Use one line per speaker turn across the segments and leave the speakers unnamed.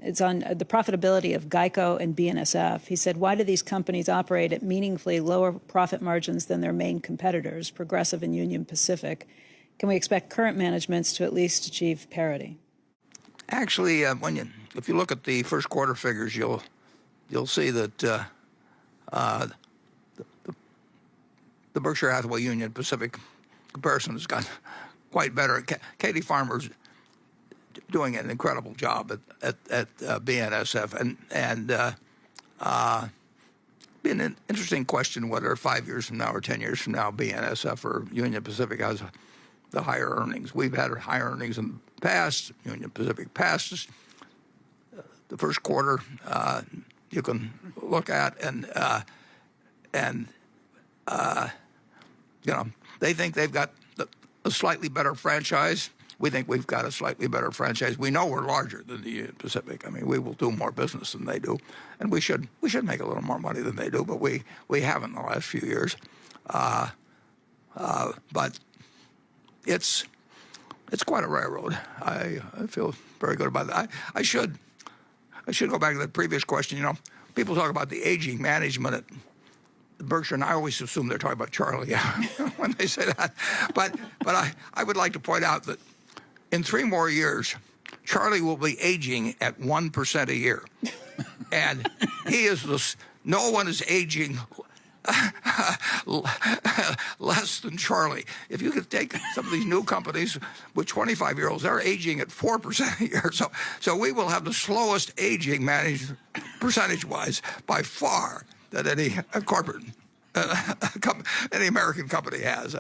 It's on the profitability of GEICO and BNSF. He said, why do these companies operate at meaningfully lower profit margins than their main competitors, Progressive and Union Pacific? Can we expect current managements to at least achieve parity?
Actually, if you look at the first quarter figures, you'll see that the Berkshire Hathaway Union Pacific comparison has got quite better. Katie Farmer's doing an incredible job at BNSF, and be an interesting question whether 5 years from now or 10 years from now BNSF or Union Pacific has the higher earnings. We've had higher earnings in the past. Union Pacific passed the first quarter. You can look at and they think they've got a slightly better franchise. We think we've got a slightly better franchise. We know we're larger than the Union Pacific. I mean, we will do more business than they do, and we should make a little more money than they do, but we haven't in the last few years. But it's quite a railroad. I feel very good about that. I should go back to the previous question. People talk about the aging management at Berkshire, and I always assume they're talking about Charlie when they say that. But I would like to point out that in 3 more years, Charlie will be aging at 1% a year, and no one is aging less than Charlie. If you could take some of these new companies with 25-year-olds, they're aging at 4% a year. So we will have the slowest aging managed percentage-wise by far that any corporate, any American company has.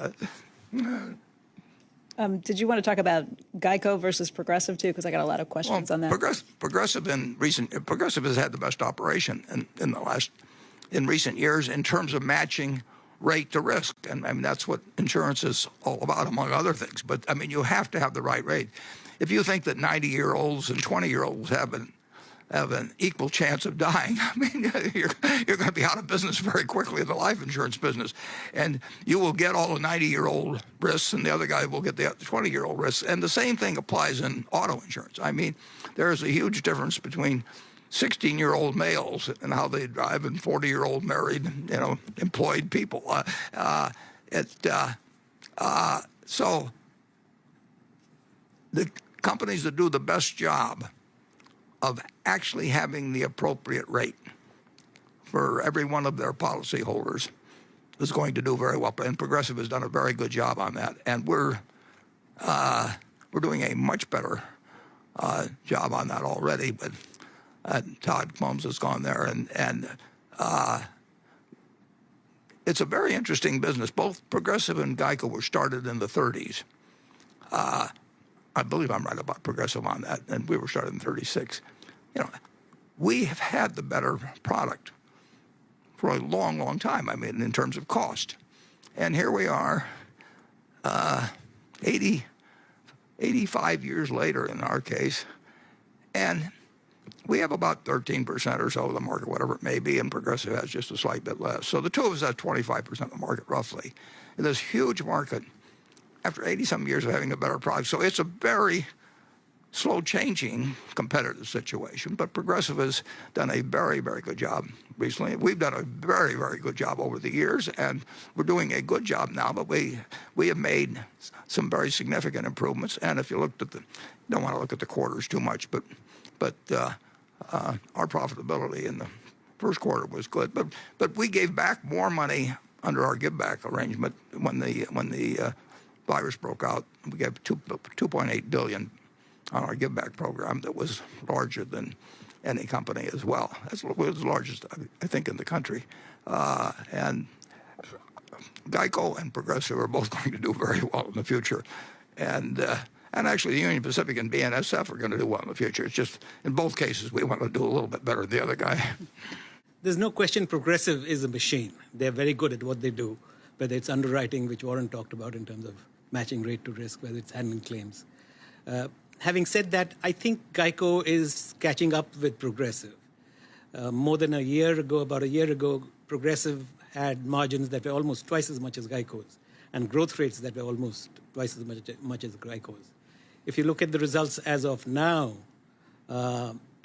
Did you want to talk about GEICO versus Progressive too? Because I got a lot of questions on that.
Progressive has had the best operation in recent years in terms of matching rate to risk, and I mean that's what insurance is all about, among other things. But I mean, you have to have the right rate. If you think that 90-year-olds and 20-year-olds have an equal chance of dying, I mean, you're going to be out of business very quickly in the life insurance business, and you will get all the 90-year-old risks, and the other guy will get the 20-year-old risks. And the same thing applies in auto insurance. I mean, there is a huge difference between 16-year-old males and how they drive and 40-year-old married, employed people. So the companies that do the best job of actually having the appropriate rate for every one of their policyholders is going to do very well. And Progressive has done a very good job on that. And we're doing a much better job on that already. But Todd Plums has gone there, and it's a very interesting business. Both Progressive and GEICO were started in the 30s. I believe I'm right about Progressive on that, and we were started in 36. We have had the better product for a long, long time, I mean, in terms of cost. And here we are, 85 years later in our case, and we have about 13% or so of the market, whatever it may be, and Progressive has just a slight bit less. So the two of us have 25% of the market, roughly, in this huge market after 80-some years of having a better product. So it's a very slow-changing competitive situation, but Progressive has done a very, very good job recently. We've done a very, very good job over the years, and we're doing a good job now, but we have made some very significant improvements. And if you looked at don't want to look at the quarters too much, but our profitability in the first quarter was good. But we gave back more money under our give-back arrangement when the virus broke out. We gave $2.8 billion on our give-back program that was larger than any company as well. It was the largest, I think, in the country. And GEICO and Progressive are both going to do very well in the future. And actually, the Union Pacific and BNSF are going to do well in the future. It's just, in both cases, we want to do a little bit better than the other guy.
There's no question Progressive is a machine. They're very good at what they do, whether it's underwriting, which Warren talked about in terms of matching rate to risk, whether it's handling claims. Having said that, I think GEICO is catching up with Progressive. More than a year ago, about a year ago, Progressive had margins that were almost twice as much as GEICO's, and growth rates that were almost twice as much as GEICO's. If you look at the results as of now,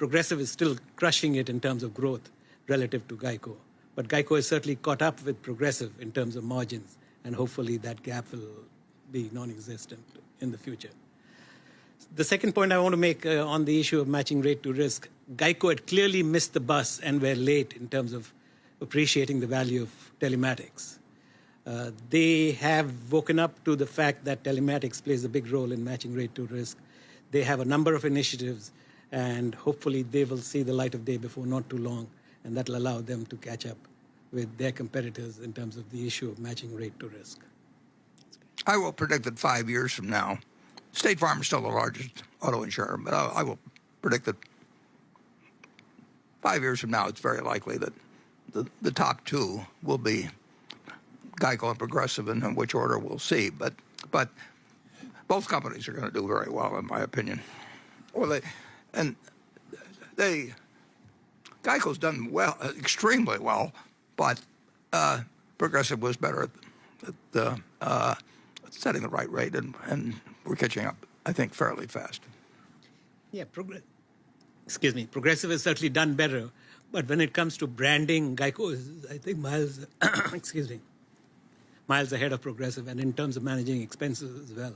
Progressive is still crushing it in terms of growth relative to GEICO. But GEICO has certainly caught up with Progressive in terms of margins, and hopefully that gap will be non-existent in the future. The second point I want to make on the issue of matching rate to risk, GEICO had clearly missed the bus and were late in terms of appreciating the value of telematics. They have woken up to the fact that telematics plays a big role in matching rate to risk. They have a number of initiatives, and hopefully they will see the light of day before not too long, and that will allow them to catch up with their competitors in terms of the issue of matching rate to risk.
I will predict that 5 years from now, State Farm is still the largest auto insurer, but I will predict that 5 years from now, it's very likely that the top two will be GEICO and Progressive, and in which order we'll see. But both companies are going to do very well, in my opinion. GEICO's done well, extremely well, but Progressive was better at setting the right rate, and we're catching up, I think, fairly fast.
Yeah, Progressive has certainly done better, but when it comes to branding, GEICO is, I think, miles ahead of Progressive, and in terms of managing expenses as well,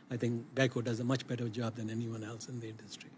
I think GEICO does a much better job than anyone else in the industry.